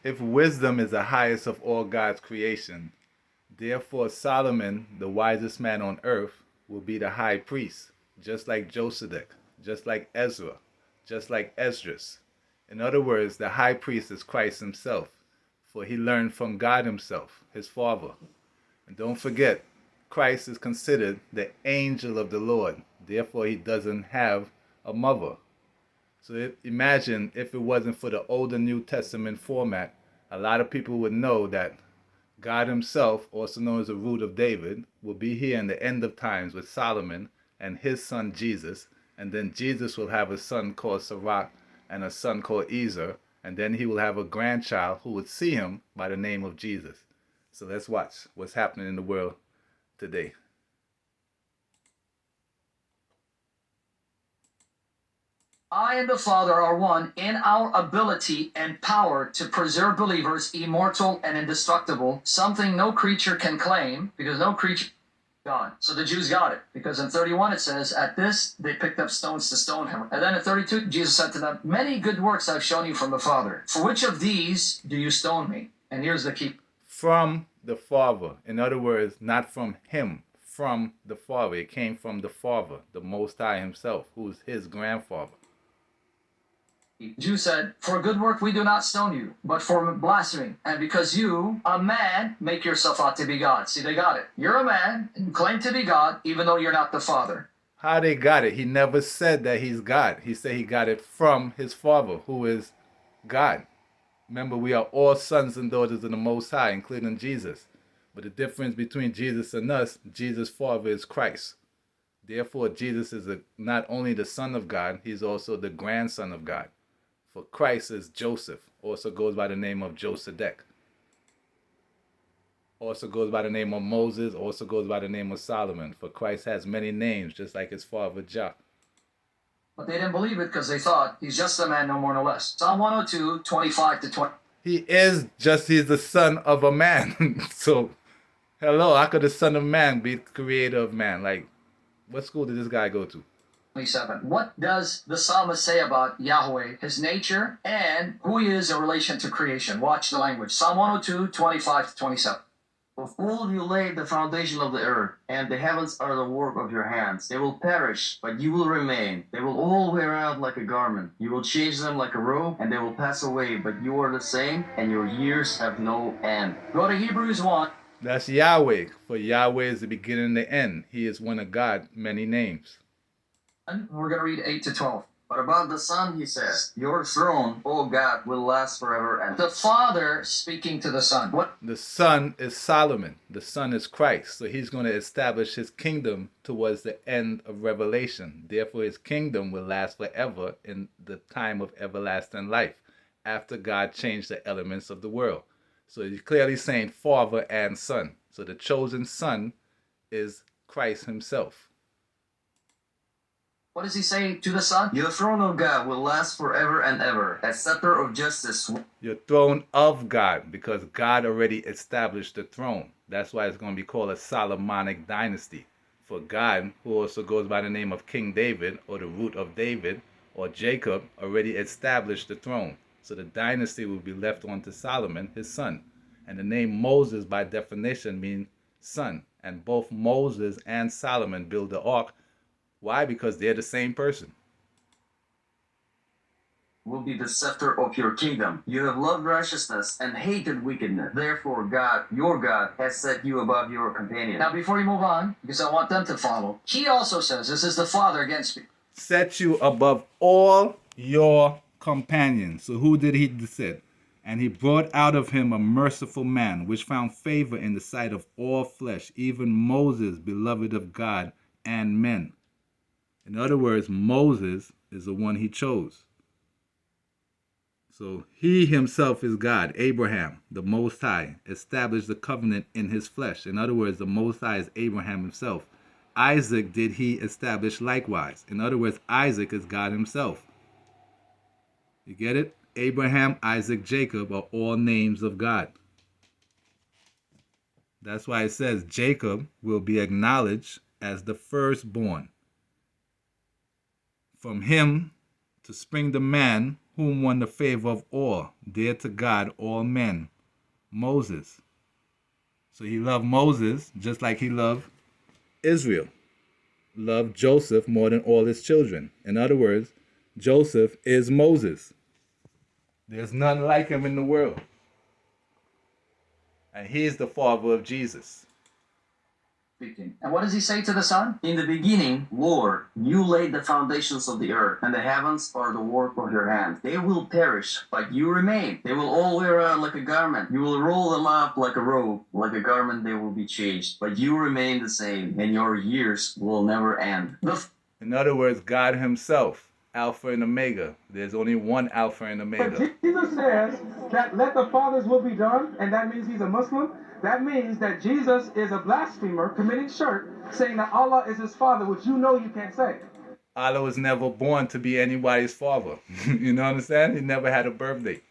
If wisdom is the highest of all God's creation, therefore Solomon, the wisest man on earth, will be the high priest, just like Josedec, just like Ezra, just like Esdras. In other words, the high priest is Christ himself, for he learned from God himself, his Father. And don't forget, Christ is considered the angel of the Lord. Therefore, he doesn't have a mother. So imagine if it wasn't for the older New Testament format, a lot of people would know that God himself, also known as the root of David, will be here in the end of times with Solomon and his son Jesus. And then Jesus will have a son called Sirach and a son called Ezra. And then he will have a grandchild who would see him by the name of Jesus. So let's watch what's happening in the world today. I and the Father are one in our ability and power to preserve believers immortal and indestructible, something no creature can claim, because no creature God. So the Jews got it, because in 31 it says, at this they picked up stones to stone him. And then in 32, Jesus said to them, many good works I've shown you from the Father. For which of these do you stone me? And here's the key. From the Father. In other words, not from him, from the Father. It came from the Father, the Most High himself, who's his grandfather. Jew said, for a good work we do not stone you, but for blasphemy. And because you, a man, make yourself out to be God. See, they got it. You're a man and claim to be God, even though you're not the Father. How they got it? He never said that he's God. He said he got it from his Father, who is God. Remember, we are all sons and daughters of the Most High, including Jesus. But the difference between Jesus and us, Jesus' Father is Christ. Therefore, Jesus is not only the Son of God, he's also the grandson of God. For Christ is Joseph, also goes by the name of Josedec. Also goes by the name of Moses, also goes by the name of Solomon. For Christ has many names, just like his father Jah. But they didn't believe it because they thought he's just a man, no more no less. Psalm 102, 25 to 20. He's the son of a man. So, hello, how could the son of man be the creator of man? Like, what school did this guy go to? 27. What does the psalmist say about Yahweh, his nature, and who he is in relation to creation? Watch the language. Psalm 102, 25 to 27. Of old you laid the foundation of the earth, and the heavens are the work of your hands. They will perish, but you will remain. They will all wear out like a garment. You will change them like a robe, and they will pass away, but you are the same, and your years have no end. Go to Hebrews 1. That's Yahweh, for Yahweh is the beginning and the end. He is one of God, many names. We're going to read 8 to 12. But about the Son, he says, your throne, O God, will last forever. And the Father speaking to the Son. What? The Son is Solomon. The Son is Christ. So he's going to establish his kingdom towards the end of Revelation. Therefore, his kingdom will last forever in the time of everlasting life, after God changed the elements of the world. So he's clearly saying Father and Son. So the chosen Son is Christ himself. What does he say to the Son? Your throne, O God, will last forever and ever. A scepter of justice. Your throne of God, because God already established the throne. That's why it's going to be called a Solomonic dynasty. For God, who also goes by the name of King David, or the root of David, or Jacob, already established the throne. So the dynasty will be left on to Solomon, his son. And the name Moses, by definition, means son. And both Moses and Solomon built the ark. Why? Because they're the same person. Will be the scepter of your kingdom. You have loved righteousness and hated wickedness. Therefore, God, your God, has set you above your companions. Now, before you move on, because I want them to follow, he also says, this is the Father again speaking. Set you above all your companions. So who did he set? And he brought out of him a merciful man, which found favor in the sight of all flesh, even Moses, beloved of God and men. In other words, Moses is the one he chose. So he himself is God. Abraham, the Most High, established the covenant in his flesh. In other words, the Most High is Abraham himself. Isaac did he establish likewise. In other words, Isaac is God himself. You get it? Abraham, Isaac, Jacob are all names of God. That's why it says Jacob will be acknowledged as the firstborn. From him to spring the man whom won the favor of all, dear to God all men, Moses. So he loved Moses just like he loved Israel, loved Joseph more than all his children. In other words, Joseph is Moses. There's none like him in the world. And he is the father of Jesus. Speaking. And what does he say to the Son? In the beginning, Lord, you laid the foundations of the earth, and the heavens are the work of your hand. They will perish, but you remain. They will all wear out like a garment. You will roll them up like a robe. Like a garment they will be changed. But you remain the same, and your years will never end. In other words, God himself, Alpha and Omega. There's only one Alpha and Omega. But Jesus says that let the Father's will be done, and that means he's a Muslim. That means that Jesus is a blasphemer committing shirk, saying that Allah is his father, which you know you can't say. Allah was never born to be anybody's father. You know what I'm saying? He never had a birthday.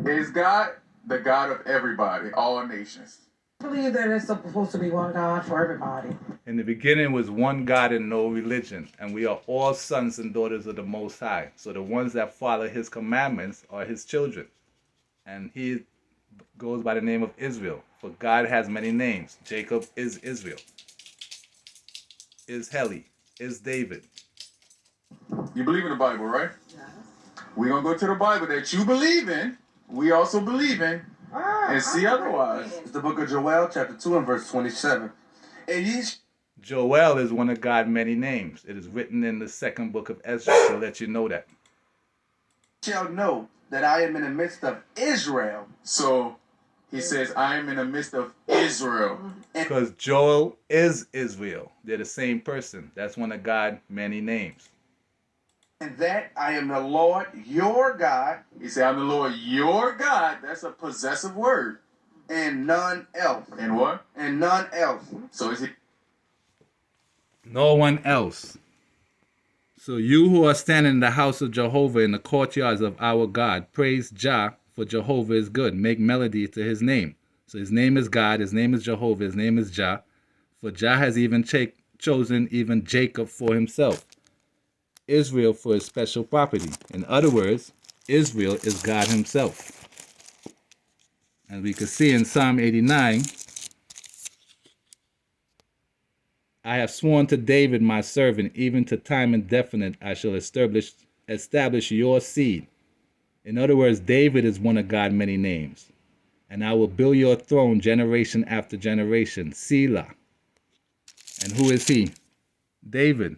Is God the God of everybody, all nations? I believe that it's supposed to be one God for everybody. In the beginning was one God and no religion, and we are all sons and daughters of the Most High. So the ones that follow his commandments are his children. And he goes by the name of Israel. For God has many names. Jacob is Israel, is Heli, is David. You believe in the Bible, right? Yeah. We're going to go to the Bible that you believe in. We also believe in. And see otherwise. It's the book of Joel, chapter 2 and verse 27. And ye Joel is one of God's many names. It is written in the second book of Ezra to let you know that. shall know that I am in the midst of Israel. So he says, I am in the midst of Israel. Because Joel is Israel. They're the same person. That's one of God's many names. And that I am the Lord your God. He said, I'm the Lord your God. That's a possessive word. And none else. And what? And none else. So is he? No one else. So you who are standing in the house of Jehovah in the courtyards of our God, praise Jah, for Jehovah is good. Make melody to his name. So his name is God, his name is Jehovah, his name is Jah. For Jah has even chosen even Jacob for himself, Israel for his special property. In other words, Israel is God himself. And we can see in Psalm 89, I have sworn to David my servant, even to time indefinite I shall establish your seed. In other words, David is one of God's many names. And I will build your throne generation after generation. Selah. And who is he? David.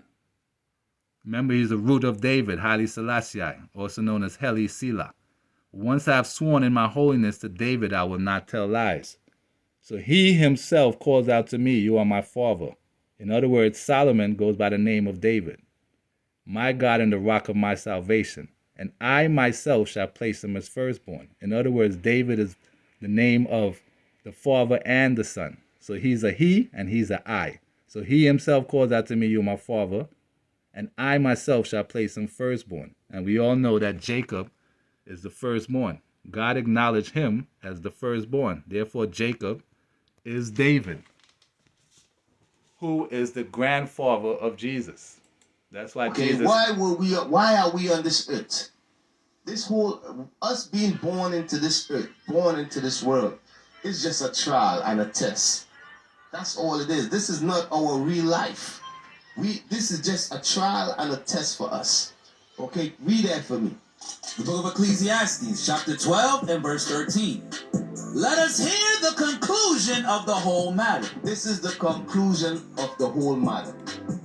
Remember, he's the root of David, Haile Selassie, also known as Heli Selah. Once I have sworn in my holiness to David, I will not tell lies. So he himself calls out to me, you are my father. In other words, Solomon goes by the name of David, my God and the rock of my salvation. And I myself shall place him as firstborn. In other words, David is the name of the Father and the Son. So he's a he and he's a I. So he himself calls out to me, you are my father. And I myself shall place him firstborn. And we all know that Jacob is the firstborn. God acknowledged him as the firstborn. Therefore, Jacob is David, who is the grandfather of Jesus. That's why Jesus. Why are we on this earth? This whole us being born into this earth, born into this world, is just a trial and a test. That's all it is. This is not our real life. This is just a trial and a test for us. Okay, read that for me. The book of Ecclesiastes, chapter 12 and verse 13. Let us hear the conclusion of the whole matter. This is the conclusion of the whole matter.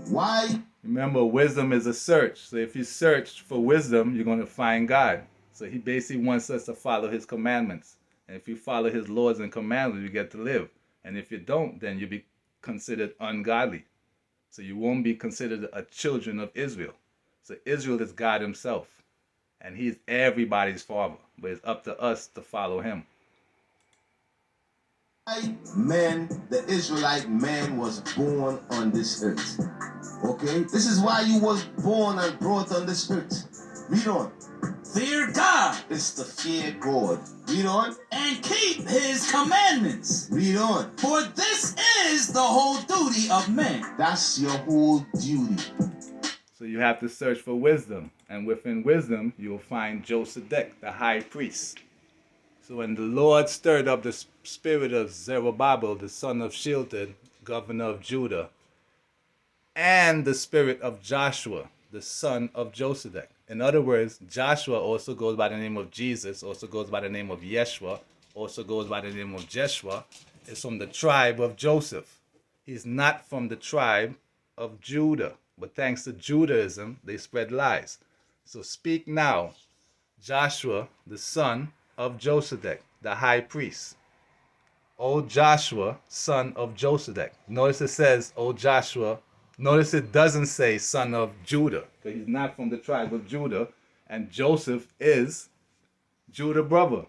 Why? Remember, wisdom is a search. So if you search for wisdom, you're going to find God. So he basically wants us to follow his commandments. And if you follow his laws and commandments, you get to live. And if you don't, then you'll be considered ungodly. So you won't be considered a children of Israel. So Israel is God himself. And he's everybody's father. But it's up to us to follow him. The Israelite man was born on this earth. Okay? This is why you was born and brought on this earth. Read on. Fear God. It's to fear God. Read on. And keep his commandments. Read on. For this is the whole duty of man. That's your whole duty. So So you have to search for wisdom. And within wisdom, you will find Josedec, the high priest. So when the Lord stirred up the spirit of Zerubbabel, the son of Shealtiel, governor of Judah, and the spirit of Joshua, the son of Josedec. In other words, Joshua also goes by the name of Jesus, also goes by the name of Yeshua, also goes by the name of Jeshua, is from the tribe of Joseph. He's not from the tribe of Judah. But thanks to Judaism, they spread lies. So speak now, Joshua, the son of Josedec, the high priest. O Joshua, son of Josedec. Notice it says, O Joshua. Notice it doesn't say son of Judah, because he's not from the tribe of Judah, and Joseph is Judah's brother.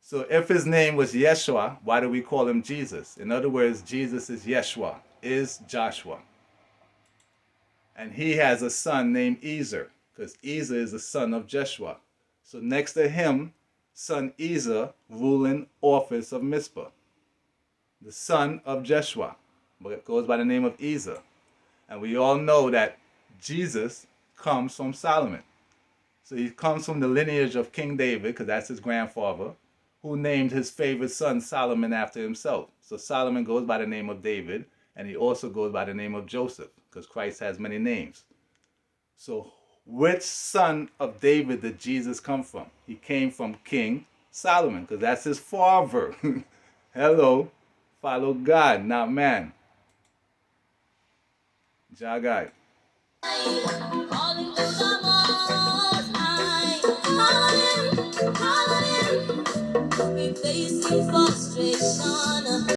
So if his name was Yeshua, why do we call him Jesus? In other words, Jesus is Yeshua, is Joshua. And he has a son named Ezra, because Ezra is the son of Jeshua. So next to him, son Ezra, ruling office of Mizpah, the son of Jeshua, but it goes by the name of Ezra. And we all know that Jesus comes from Solomon. So he comes from the lineage of King David, because that's his grandfather, who named his favorite son Solomon after himself. So Solomon goes by the name of David, and he also goes by the name of Joseph, because Christ has many names. So which son of David did Jesus come from? He came from King Solomon, because that's his father. Hello, follow God, not man. Jagai. Facing frustration.